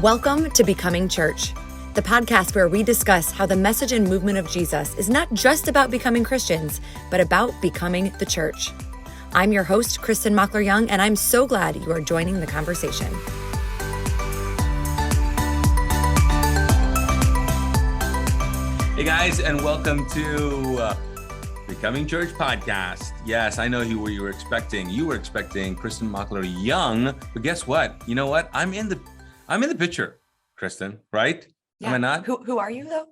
Welcome to Becoming Church, the podcast where we discuss how the message and movement of Jesus is not just about becoming Christians, but about becoming the church. I'm your host, Kristin Mockler-Young, and I'm so glad you are joining the conversation. Hey guys, and welcome to Becoming Church podcast. Yes, I know who you were expecting. You were expecting Kristin Mockler-Young, but guess what? You know what? I'm in the picture, Kristin, right? Yeah. Am I not? Who are you though?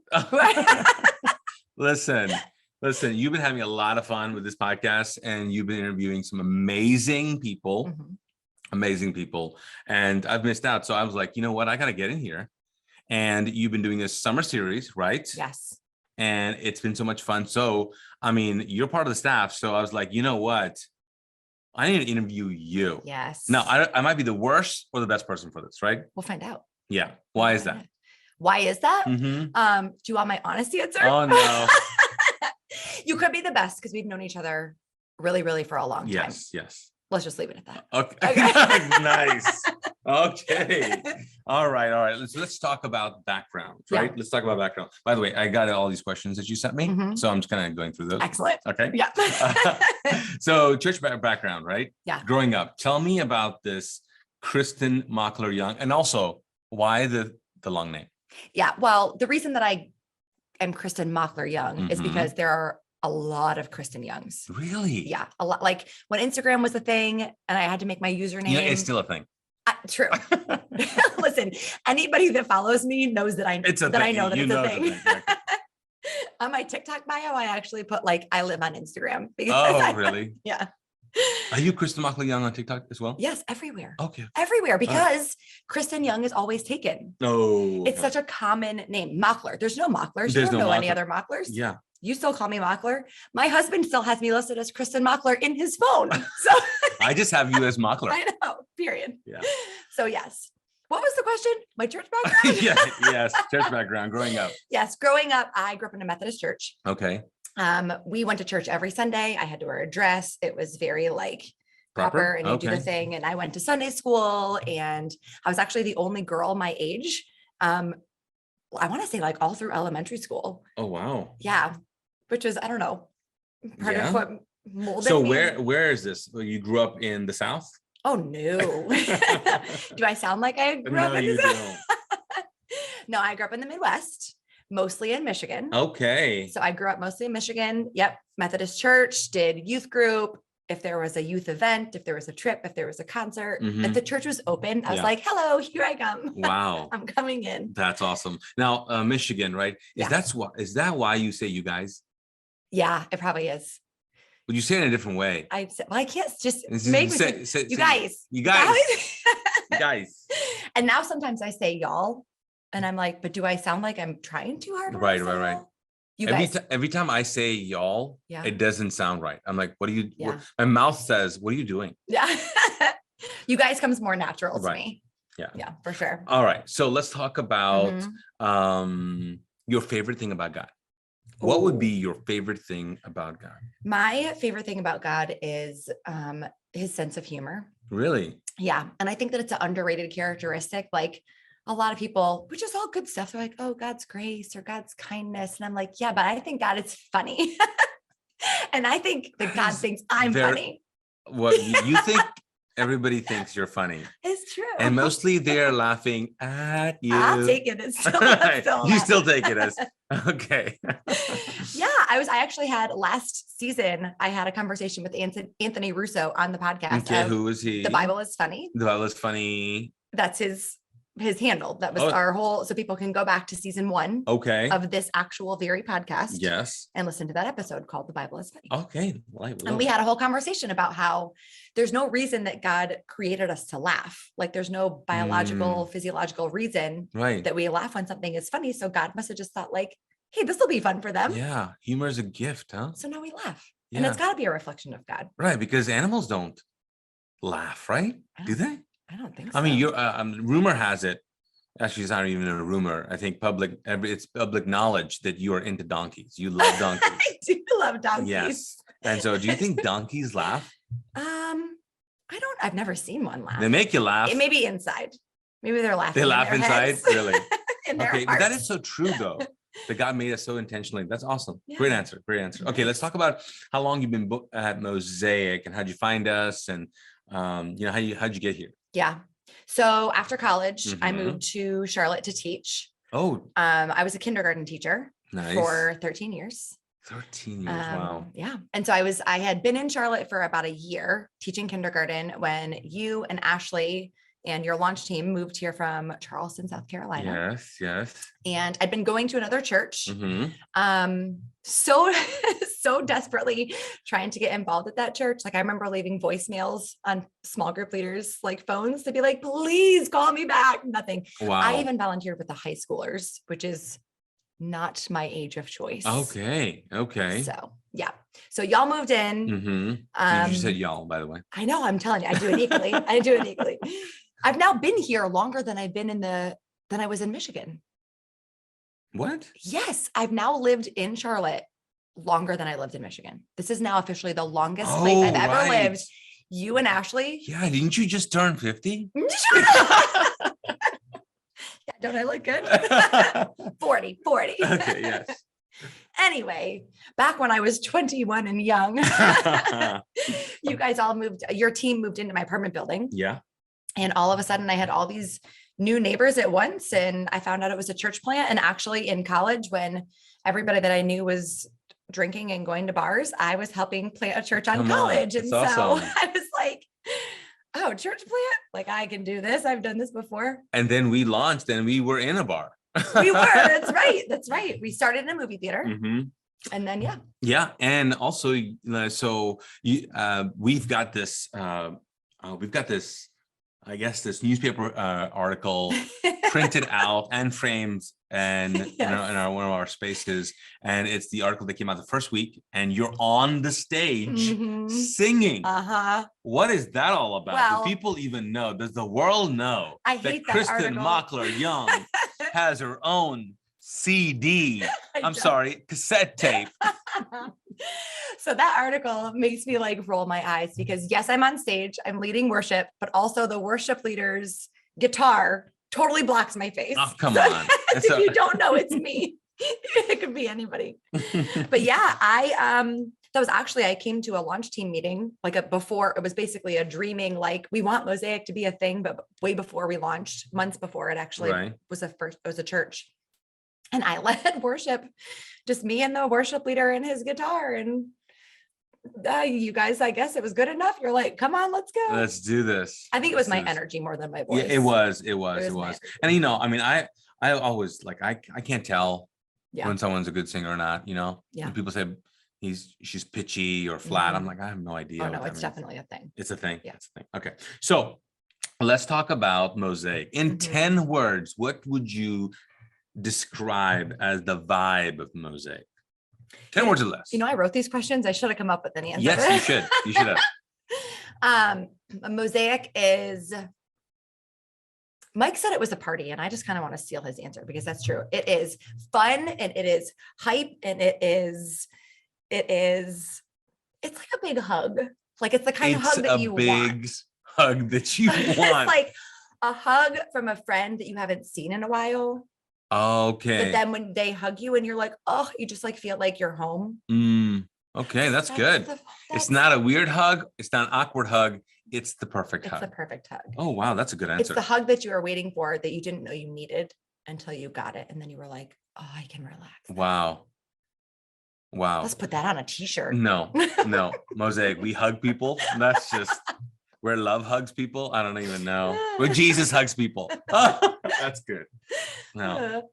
Listen, you've been having a lot of fun with this podcast and you've been interviewing some amazing people, and I've missed out. So I was like, you know what? I got to get in here. And you've been doing this summer series, right? Yes. And it's been so much fun. So, I mean, you're part of the staff. So I was like, you know what? I need to interview you. Yes. Now, I might be the worst or the best person for this, right? We'll find out. Yeah. Why is that? Why is that? Mm-hmm. Do you want my honest answer? Oh, no. You could be the best because we've known each other really, really for a long time. Yes. Let's just leave it at that. Okay. Nice. Okay. All right. Let's talk about background, right? Yeah. Let's talk about background. By the way, I got all these questions that you sent me. So I'm just kind of going through those. Excellent. Okay. Yeah. So church background, right? Yeah. Growing up. Tell me about this Kristin Mockler-Young, and also why the long name? Yeah. Well, the reason that I am Kristin Mockler-Young is because there are a lot of Kristin Youngs. Really? Yeah. A lot. Like when Instagram was a thing and I had to make my username. Yeah, it's still a thing. True. Listen, anybody that follows me knows that I know that it's a thing. Exactly. On my TikTok bio, I actually put like, I live on Instagram. Really? Yeah. Are you Kristin Mockler-Young on TikTok as well? Yes, everywhere. Okay. Everywhere, because Kristin Young is always taken. Oh. It's such a common name. Mockler. There's no Mocklers. You don't know any other Mocklers. Yeah. You still call me Mockler. My husband still has me listed as Kristin Mockler in his phone. So I just have you as Mockler. I know, period. Yeah. So yes. What was the question? My church background? Yes. Church background, growing up. Yes. Growing up, I grew up in a Methodist church. Okay. We went to church every Sunday. I had to wear a dress. It was very like proper and you do the thing. And I went to Sunday school and I was actually the only girl my age. I want to say like all through elementary school. Oh, wow. Yeah. Which is, I don't know, part of what molded so me. where is this? You grew up in the South? Oh, no. Do I sound like I grew up in the South? No, I grew up in the Midwest, mostly in Michigan. Okay. So I grew up mostly in Michigan. Yep. Methodist church, did youth group. If there was a youth event, if there was a trip, if there was a concert, if the church was open, I was like, hello, here I come. Wow. I'm coming in. That's awesome. Now, Michigan, right? Is that why you say you guys? Yeah, it probably is. Would you say it in a different way? I can't just make me say, you guys. You guys. And now sometimes I say y'all and I'm like, but do I sound like I'm trying too hard? Right. You guys. Every time I say y'all, it doesn't sound right. I'm like, what are you, my mouth says, what are you doing? Yeah. You guys comes more natural to me. Yeah, for sure. All right. So let's talk about your favorite thing about God. What would be your favorite thing about God? My favorite thing about God is his sense of humor. Really? Yeah. And I think that it's an underrated characteristic. Like a lot of people, which is all good stuff. They're like, oh, God's grace or God's kindness. And I'm like, yeah, but I think God is funny. And I think that God thinks I'm funny. What you think? Everybody thinks you're funny. It's true. And mostly they're laughing at you. I'll take it as you still take it as okay. Yeah, I actually had last season, I had a conversation with Anthony Russo on the podcast. Okay, who was he? The Bible is Funny. The Bible is Funny. That's his handle. That was our whole, so people can go back to season 1 of this actual very podcast. Yes. And listen to that episode called The Bible is Funny. Okay. And we had a whole conversation about how there's no reason that God created us to laugh. Like there's no biological, physiological reason that we laugh when something is funny. So God must have just thought like, hey, this will be fun for them. Yeah. Humor is a gift, huh? So now we laugh. Yeah. And it's got to be a reflection of God. Right. Because animals don't laugh, right? Do they? I don't think so. I mean, rumor has it. Actually, it's not even a rumor. I think it's public knowledge that you are into donkeys. You love donkeys. I do love donkeys. Yes. And so do you think donkeys laugh? I've never seen one laugh. They make you laugh. Maybe inside. Maybe they're laughing. They laugh inside, really? Okay, but that is so true, though. That God made us so intentionally. That's awesome. Yeah. Great answer. Okay, let's talk about how long you've been at Mosaic and how'd you find us, and how'd you get here? Yeah. So after college, I moved to Charlotte to teach. Oh. I was a kindergarten teacher for 13 years. 13 years. Wow. Yeah. And so I had been in Charlotte for about a year teaching kindergarten when you and Ashley and your launch team moved here from Charleston, South Carolina. Yes. And I'd been going to another church, so desperately trying to get involved at that church. Like I remember leaving voicemails on small group leaders, like phones, to be like, please call me back. Nothing. Wow. I even volunteered with the high schoolers, which is not my age of choice. Okay. So yeah. So y'all moved in. You said y'all, by the way. I know. I'm telling you, I do it equally. I've now been here longer than I've been than I was in Michigan. What? Yes. I've now lived in Charlotte longer than I lived in Michigan. This is now officially the longest place I've ever lived. You and Ashley. Yeah. Didn't you just turn 50? Yeah, don't I look good? 40. Okay, yes. Anyway, back when I was 21 and young, you guys all your team moved into my apartment building. Yeah. And all of a sudden I had all these new neighbors at once. And I found out it was a church plant. And actually in college, when everybody that I knew was drinking and going to bars, I was helping plant a church on college. And so awesome. I was like, oh, church plant? Like I can do this. I've done this before. And then we launched and we were in a bar. We were. That's right. We started in a movie theater. And then, yeah. Yeah. And also, so we've got this, I guess, this newspaper article printed out and framed and in one of our spaces. And it's the article that came out the first week, and you're on the stage singing. What is that all about? Well, do people even know? Does the world know that Kristin Mockler-Young has her own CD? Cassette tape. So that article makes me like roll my eyes because yes, I'm on stage, I'm leading worship, but also the worship leader's guitar totally blocks my face. Oh, come on. If you don't know, it's me. It could be anybody. But yeah, I came to a launch team meeting before. It was basically a dreaming, like we want Mosaic to be a thing, but way before we launched, months before it actually was a church. And I led worship, just me and the worship leader and his guitar. And you guys, I guess it was good enough. You're like, come on, let's go. Let's do this. I think it was my energy more than my voice. Yeah, it was. And I always I can't tell when someone's a good singer or not, when people say she's pitchy or flat. I'm like, I have no idea. Oh no, it's definitely a thing. It's a thing. Yeah. It's a thing. Okay. So let's talk about Mosaic. In 10 words, what would you describe as the vibe of Mosaic? 10 words or less. I wrote these questions. I should have come up with an answer. Yes, you should. You should have. Mosaic is, Mike said it was a party, and I just kind of want to steal his answer because that's true. It is fun, and it is hype, and it's like a big hug. Like it's the kind of hug that you want. It's a big hug that you want. It's like a hug from a friend that you haven't seen in a while. Okay. But then when they hug you and you're like, oh, you just feel like you're home. Okay, that's good. It's not a weird hug. It's not an awkward hug. It's the perfect hug. It's the perfect hug. Oh, wow. That's a good answer. It's the hug that you were waiting for that you didn't know you needed until you got it. And then you were like, oh, I can relax. Wow. Let's put that on a t-shirt. No. Mosaic, we hug people. That's just where love hugs people. I don't even know. Where Jesus hugs people. Oh, that's good. No.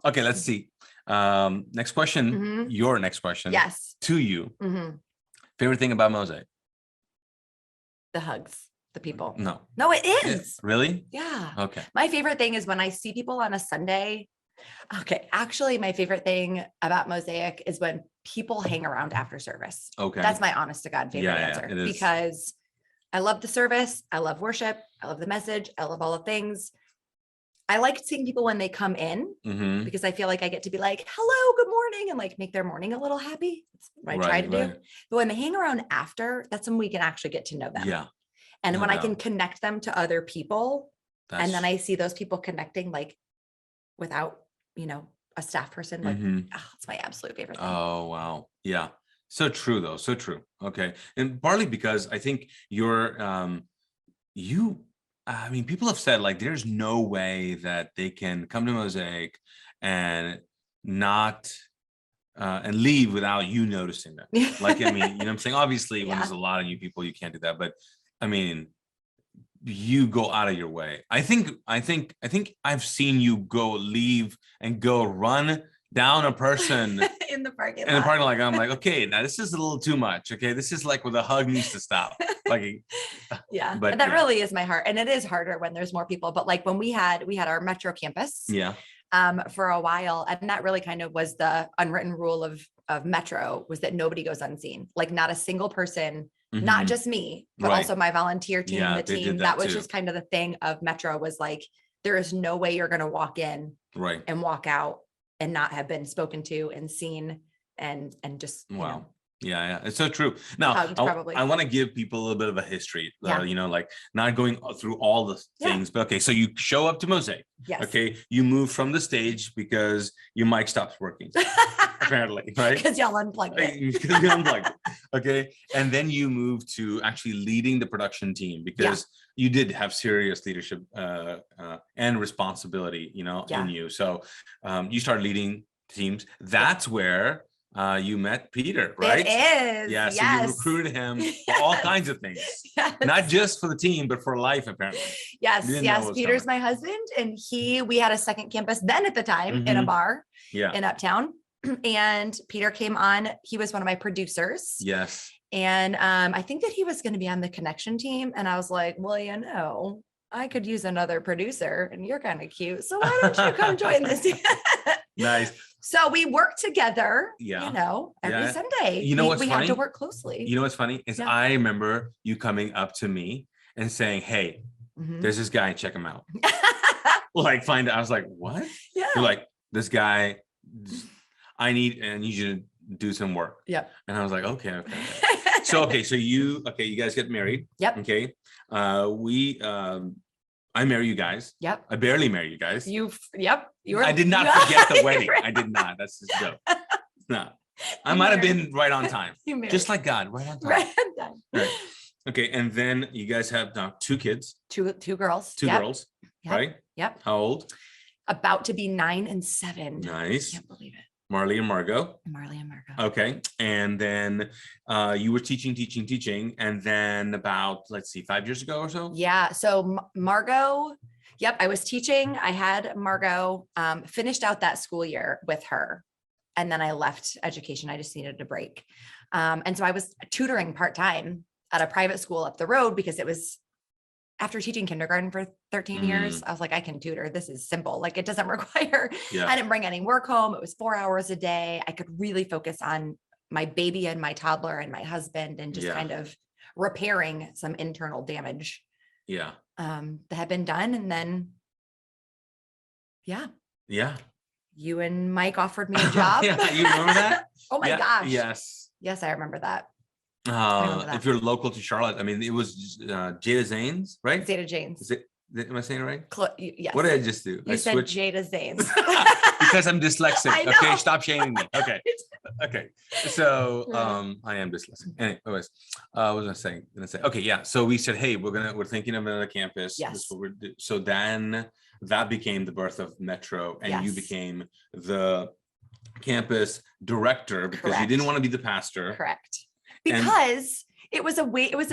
Okay, let's see. Next question. Your next question. Yes. To you. Favorite thing about Mosaic? The hugs, the people. No, it is. Really? Yeah. Okay. My favorite thing is when I see people on a Sunday. Okay. Actually, my favorite thing about Mosaic is when people hang around after service. Okay. That's my honest to God favorite answer because I love the service. I love worship. I love the message. I love all the things. I like seeing people when they come in because I feel like I get to be like, hello, good morning, and make their morning a little happy. That's what I try to do. But when they hang around after, that's when we can actually get to know them. Yeah. And when I can connect them to other people, And then I see those people connecting like without, a staff person, like, it's my absolute favorite thing. Oh, wow. Yeah. So true though. So true. Okay. And partly because I think people have said like, there's no way that they can come to Mosaic and not, and leave without you noticing them. Like, I mean, you know what I'm saying? Obviously when there's a lot of new people, you can't do that, but I mean, you go out of your way. I think I've seen you leave and go run down a person in the parking lot. I'm like, okay, now this is a little too much. Okay, this is like where the hug needs to stop. Like, but that really is my heart, and it is harder when there's more people. But like when we had our Metro campus, for a while, and that really kind of was the unwritten rule of Metro, was that nobody goes unseen. Like not a single person. Not just me, but also my volunteer team, the team. That was just kind of the thing of Metro, was like, there is no way you're going to walk in and walk out and not have been spoken to and seen and just, Yeah. It's so true. Now, I want to give people a little bit of a history, like not going through all the things, but okay. So you show up to Mosaic. Yes. Okay. You move from the stage because your mic stops working. Apparently, right? Because y'all unplugged it. Okay. And then you move to actually leading the production team, because you did have serious leadership and responsibility, in you. So you started leading teams. That's where you met Peter, right? It is. Yeah. So you recruited him for all kinds of things, not just for the team, but for life, apparently. Yes. Peter's my husband, and we had a second campus then at the time in a bar in Uptown. And Peter came on. He was one of my producers. Yes. And I think that he was going to be on the connection team. And I was like, well, I could use another producer, and you're kind of cute. So why don't you come join this team? Nice. So we work together, every Sunday. What's funny? Have to work closely. You know what's funny is I remember you coming up to me and saying, hey, there's this guy, check him out. I was like, what? Yeah. You're like, this guy, I need you to do some work. Yep. And I was like, okay. So you guys get married. Yep. Okay. I marry you guys. Yep. I barely marry you guys. I did not forget the wedding. I did not. That's just a joke. No. I might have been right on time. Just like God, right on time. Right on time. Right. Okay. And then you guys have now 2 kids. Two girls. Two girls. Yep. Right? Yep. How old? About to be 9 and 7. Nice. Can't believe it. Marley and Margot. Okay. And then you were teaching. And then about, 5 years ago or so? Yeah. So Margot, I was teaching. I had Margot finished out that school year with her. And then I left education. I just needed a break. And so I was tutoring part-time at a private school up the road, because it was after teaching kindergarten for 13 years, I was like, I can tutor. This is simple. Like, it doesn't require, I didn't bring any work home. It was 4 hours a day. I could really focus on my baby and my toddler and my husband, and just kind of repairing some internal damage that had been done. And then, you and Mike offered me a job. You remember that? Oh my gosh. Yes, I remember that. If you're local to Charlotte, I mean, it was Jada Zanes, right? Zeta Janes. Am I saying it right? Yes. What did I just do? You said Jada Zanes. Because I'm dyslexic. Okay, stop shaming me. Okay. So I am dyslexic. Anyways, what was I saying? Okay, yeah. So we said, hey, we're thinking of another campus. Yes. This is what we're doing. So then that became the birth of Metro, and you became the campus director, because you didn't want to be the pastor. Correct. Because it was a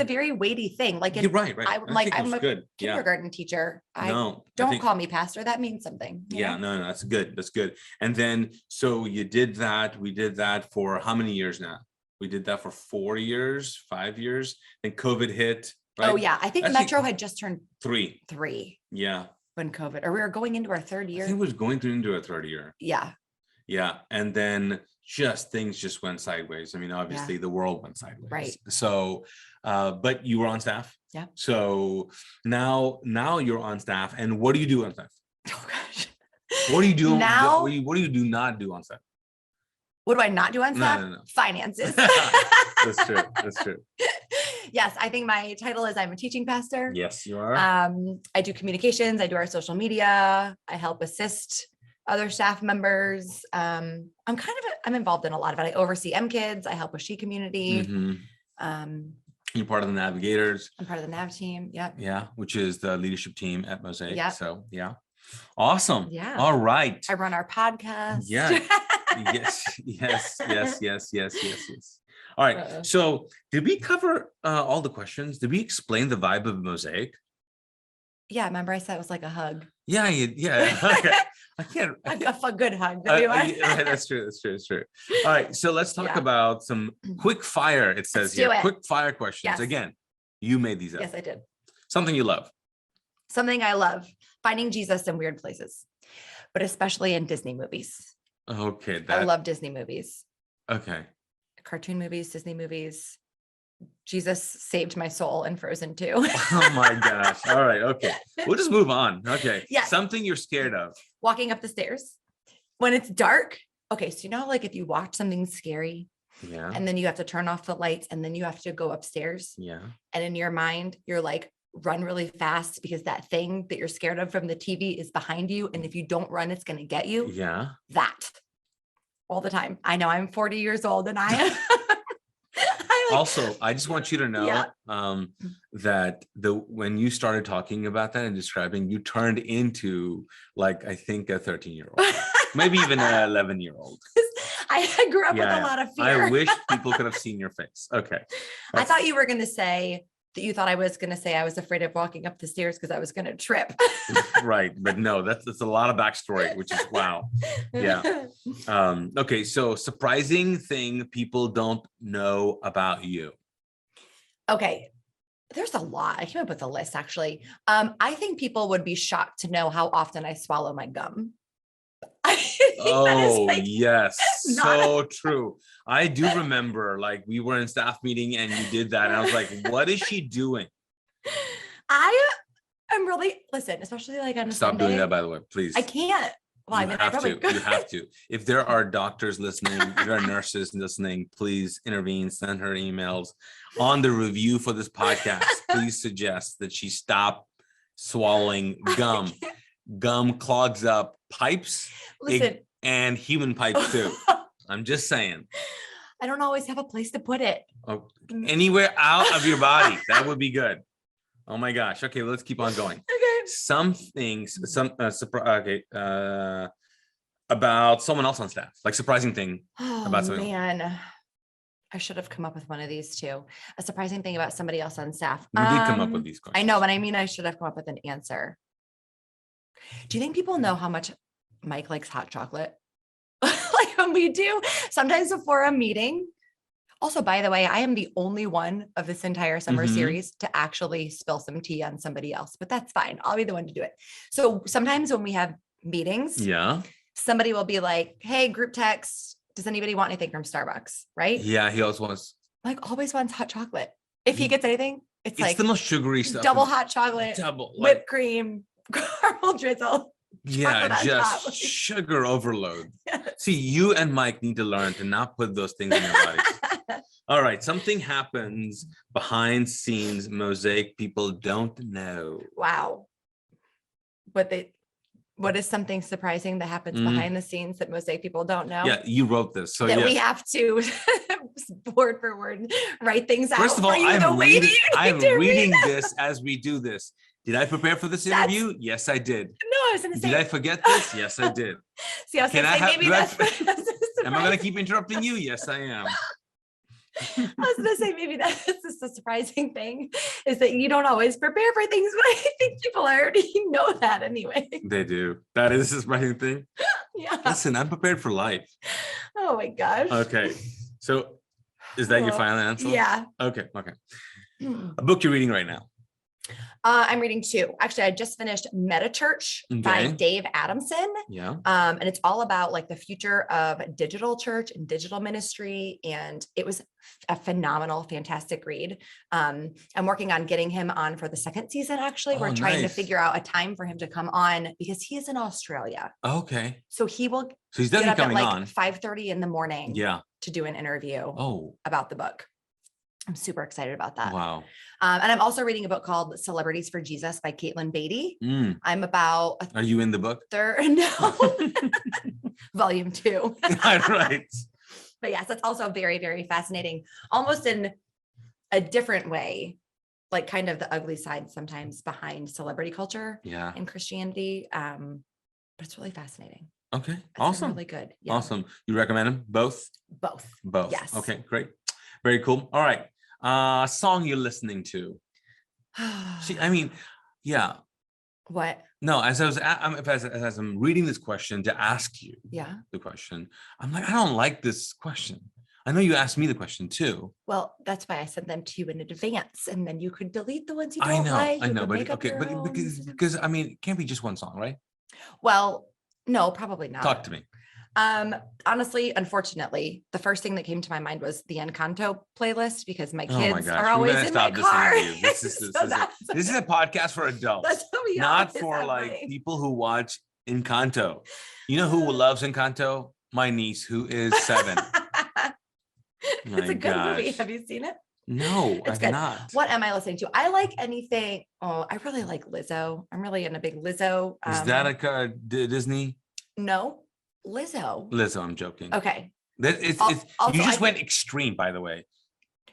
very weighty thing. Like, you're right. I'm a kindergarten teacher. Don't call me pastor. That means something. No, that's good. That's good. And then, so you did that. We did that for how many years now? We did that for 4 years, 5 years. Then COVID hit. Right? Oh yeah. I think Metro had just turned 3. Yeah. When COVID, or we were going into our 3rd year. I think it was going into our 3rd year. Yeah. Yeah. And then things just went sideways. I mean, obviously the world went sideways. Right. So, but you were on staff. Yeah. So now you're on staff. And what do you do on staff? Oh gosh. What do you do now? What do you do not do on staff? What do I not do on staff? No. Finances. That's true. Yes, I think my title is I'm a teaching pastor. Yes, you are. I do communications. I do our social media. I help assist other staff members. I'm involved in a lot of it. I oversee MKids. I help with She Community. You're part of the Navigators. I'm part of the Nav team. Yep. Yeah, which is the leadership team at Mosaic. Yep. So yeah. Awesome. Yeah. All right. I run our podcast. Yeah. Yes. All right. So did we cover all the questions? Did we explain the vibe of Mosaic? Yeah. Remember I said it was like a hug. Yeah. Okay. I can't. A good hug. That's true. All right. So let's talk about some quick fire. It says here, quick fire questions. Yes. Again, you made these up. Yes, I did. Something you love. Something I love, finding Jesus in weird places, but especially in Disney movies. Okay. I love Disney movies. Okay. Cartoon movies, Disney movies. Jesus saved my soul in Frozen 2. Oh my gosh. All right. Okay. We'll just move on. Okay. Yes. Something you're scared of. Walking up the stairs when it's dark. Okay. So, like if you watch something scary, yeah, and then you have to turn off the lights and then you have to go upstairs. Yeah. And in your mind, you're like, run really fast because that thing that you're scared of from the TV is behind you. And if you don't run, it's going to get you. Yeah. That all the time. I know I'm 40 years old and I also, I just want you to know that when you started talking about that and describing, you turned into like, I think a 13-year-old, maybe even an 11-year-old. I grew up with a lot of fear. I wish people could have seen your face. Okay. I thought you were going to say that you thought I was going to say I was afraid of walking up the stairs because I was going to trip. Right. But no, that's a lot of backstory, which is wow. Yeah. Okay. So surprising thing people don't know about you. Okay. There's a lot. I came up with a list actually. I think people would be shocked to know how often I swallow my gum. Oh, yes. So true. I do remember like we were in staff meeting and you did that. And I was like, what is she doing? I'm really, listen, especially like on a Stop Sunday, doing that, by the way, please. I can't. Well, you have to. If there are doctors listening, if there are nurses listening, please intervene, send her emails on the review for this podcast. Please suggest that she stop swallowing gum. Gum clogs up pipes and human pipes too. I'm just saying. I don't always have a place to put it. Oh, anywhere out of your body. That would be good. Oh my gosh. Okay, let's keep on going. Okay. Some things, about someone else on staff, like surprising thing about someone. Man, I should have come up with one of these too. A surprising thing about somebody else on staff. We did come up with these questions. I know, but I mean, I should have come up with an answer. Do you think people know how much Mike likes hot chocolate? Like when we do sometimes before a meeting. Also, by the way, I am the only one of this entire summer series to actually spill some tea on somebody else, but that's fine. I'll be the one to do it. So sometimes when we have meetings, somebody will be like, hey, group text, does anybody want anything from Starbucks? Right? Yeah, he always wants hot chocolate. If he gets anything, it's like the most sugary stuff. Double hot chocolate, whipped cream, caramel drizzle. Yeah, just sugar overload. See, you and Mike need to learn to not put those things in your bodies. All right, something happens behind scenes Mosaic people don't know. Wow. What is something surprising that happens behind the scenes that Mosaic people don't know? Yeah, you wrote this. So that we have to word for word write things out. First of all, I'm reading this as we do this. Did I prepare for this interview? Yes, I did. No, I was going to say. Did I forget this? Yes, I did. See, I was going to say maybe that's am I going to keep interrupting you? Yes, I am. I was going to say maybe that's just a surprising thing is that you don't always prepare for things, but I think people already know that anyway. They do. That is a surprising thing. Yeah. Listen, I'm prepared for life. Oh my gosh. Okay. So is that your final answer? Yeah. Okay. A book you're reading right now. I'm reading two. Actually, I just finished MetaChurch by Dave Adamson. Yeah. And it's all about like the future of digital church and digital ministry. And it was a phenomenal, fantastic read. I'm working on getting him on for the second season. Actually, we're trying to figure out a time for him to come on because he is in Australia. Okay. So he will. So he's definitely coming on 5:30 in the morning. Yeah. To do an interview. Oh. About the book. I'm super excited about that. Wow. And I'm also reading a book called Celebrities for Jesus by Katelyn Beaty. I'm about. Are you in the book? No. Volume 2. Right. But yes, that's also very, very fascinating, almost in a different way, like kind of the ugly side sometimes behind celebrity culture in Christianity. But it's really fascinating. Okay. It's awesome. Really good. Yeah. Awesome. You recommend them? Both? Both. Yes. Okay, great. Very cool. All right. Song you're listening to. What? No, as I'm reading this question to ask you the question, I'm like, I don't like this question. I know you asked me the question too. Well, that's why I sent them to you in advance, and then you could delete the ones you don't like. I know, but okay, but because it can't be just one song, right? Well, no, probably not. Talk to me. Honestly, unfortunately, the first thing that came to my mind was the Encanto playlist, because my kids are We're always gonna in stop my car. This is a podcast for adults, not for like people who watch Encanto. You know who loves Encanto? My niece, who is 7. It's a good movie. Have you seen it? No, I've not. What am I listening to? I like anything. Oh, I really like Lizzo. I'm really in a big Lizzo. Is that a Disney? No. Lizzo, I'm joking. Okay. You just went extreme, by the way.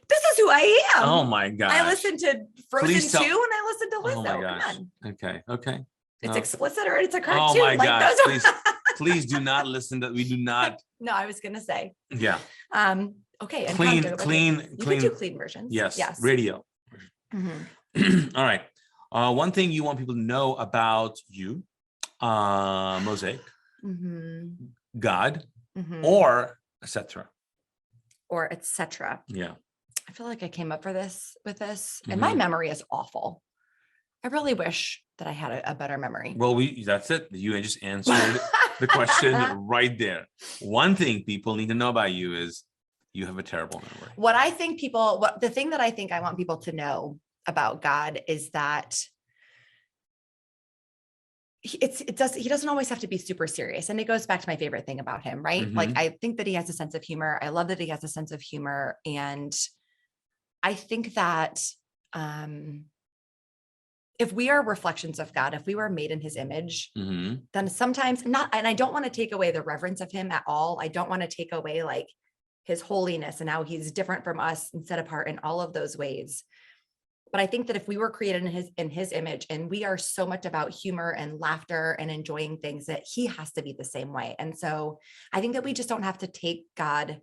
This is who I am. Oh my God. I listened to Frozen 2 and I listened to Lizzo. Oh my gosh. Come on. Okay. It's explicit or it's a cartoon. Oh my gosh. Please do not listen to, we do not. No, I was going to say. Yeah. Okay. Clean. You can do clean versions. Yes. Radio. Mm-hmm. All right. One thing you want people to know about you, Mosaic. God, or etc. Yeah. I feel like I came up with this, and my memory is awful. I really wish that I had a better memory. Well, that's it. You just answered the question right there. One thing people need to know about you is you have a terrible memory. The thing that I think I want people to know about God is that he doesn't always have to be super serious. And it goes back to my favorite thing about him, right? Like, I think that he has a sense of humor. I love that he has a sense of humor. And I think that if we are reflections of God, if we were made in his image, then sometimes and I don't want to take away the reverence of him at all. I don't want to take away like his holiness and how he's different from us and set apart in all of those ways. But I think that if we were created in his image, and we are so much about humor and laughter and enjoying things, that he has to be the same way. And so I think that we just don't have to take God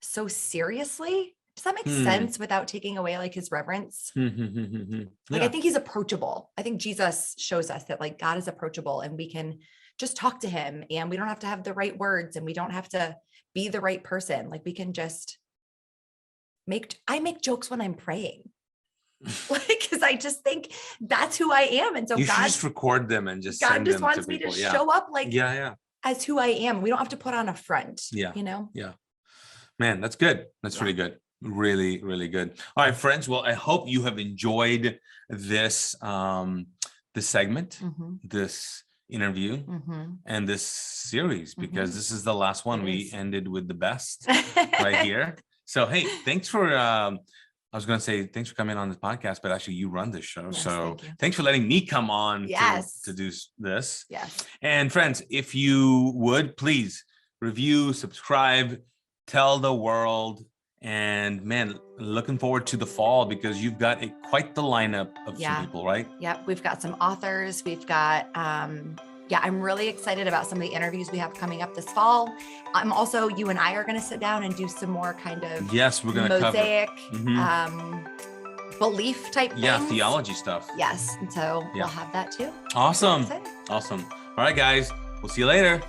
so seriously. Does that make sense without taking away like his reverence? Like, I think he's approachable. I think Jesus shows us that like God is approachable, and we can just talk to him, and we don't have to have the right words, and we don't have to be the right person. Like, we can just I make jokes when I'm praying. Like, because I just think that's who I am. And so you should just record them and just God just wants me to show up like as who I am. We don't have to put on a front. Yeah. You know? Yeah. Man, that's good. That's really good. Really, really good. All right, friends. Well, I hope you have enjoyed this this segment, this interview, and this series, because this is the last one. We ended with the best right here. So hey, thanks for I was going to say, thanks for coming on this podcast, but actually you run this show. Yes, so thanks for letting me come on to do this. Yes. And friends, if you would, please review, subscribe, tell the world. And man, looking forward to the fall, because you've got quite the lineup of some people, right? Yep. We've got some authors. We've got, I'm really excited about some of the interviews we have coming up this fall. I'm also, you and I are going to sit down and do some more kind of we're going to Mosaic, belief type things. Yeah, theology stuff. Yes. And so we'll have that too. Awesome. Awesome. All right, guys. We'll see you later.